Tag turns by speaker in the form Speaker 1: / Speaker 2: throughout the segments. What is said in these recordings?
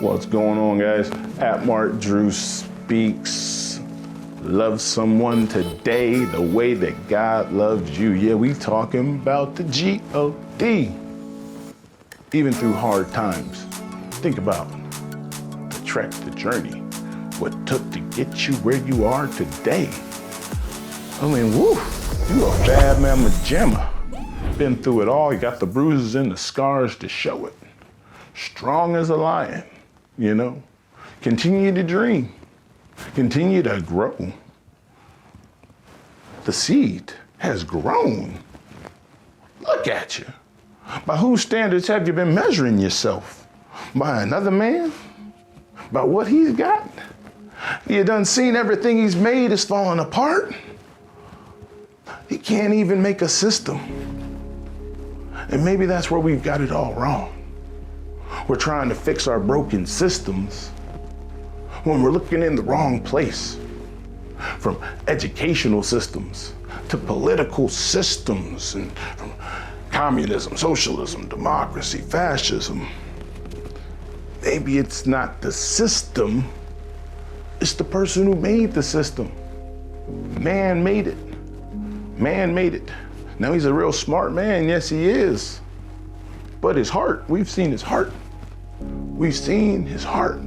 Speaker 1: What's going on, guys? At Mark Drew Speaks. Love someone today the way that God loves you. Yeah, we talking about the G-O-D. Even through hard times. Think about the trek, the journey, what it took to get you where you are today. I mean, woo, you a bad mamma jamma. Been through it all. You got the bruises and the scars to show it. Strong as a lion, you know. Continue to dream. Continue to grow. The seed has grown. Look at you. By whose standards have you been measuring yourself? By another man? By what he's got? You done seen everything he's made is falling apart? He can't even make a system. And maybe that's where we've got it all wrong. We're trying to fix our broken systems when we're looking in the wrong place. From educational systems to political systems, and from communism, socialism, democracy, fascism. Maybe it's not the system, it's the person who made the system. Man made it. Man made it. Now he's a real smart man, yes he is. But his heart, we've seen his heart. We've seen his heart.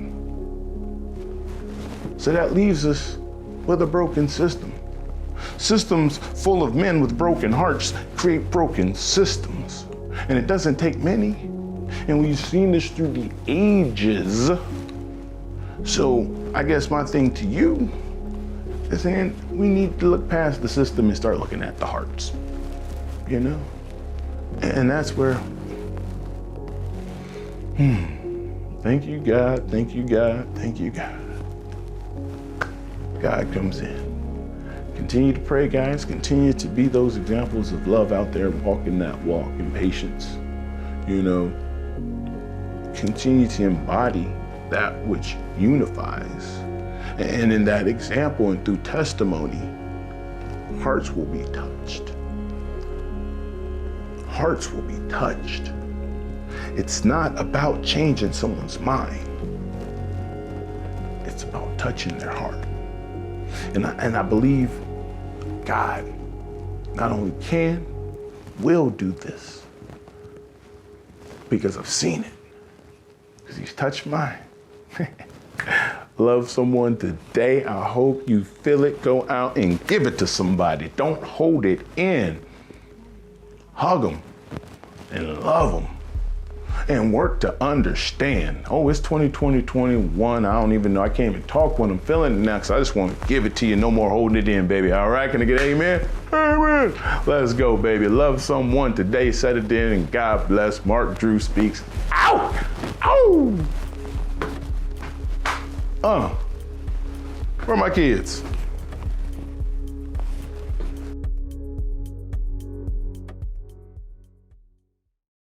Speaker 1: So that leaves us with a broken system. Systems full of men with broken hearts create broken systems. And it doesn't take many. And we've seen this through the ages. So I guess my thing to you is saying we need to look past the system and start looking at the hearts, you know? And that's where, thank you, God, thank you, God, thank you, God. God comes in. Continue to pray, guys. Continue to be those examples of love out there, walking that walk in patience. You know, continue to embody that which unifies. And in that example and through testimony, hearts will be touched. Hearts will be touched. It's not about changing someone's mind. It's about touching their heart. And I believe God not only can, will do this. Because I've seen it. Because he's touched mine. Love someone today. I hope you feel it. Go out and give it to somebody. Don't hold it in. Hug them and love them. And work to understand. Oh, it's 2020, 21. I don't even know. I can't even talk when I'm feeling it now because I just want to give it to you. No more holding it in, baby. All right, can I get amen? Amen. Let's go, baby. Love someone today. Set it in and God bless. Mark Drew Speaks. Ow! Ow! Where are my kids?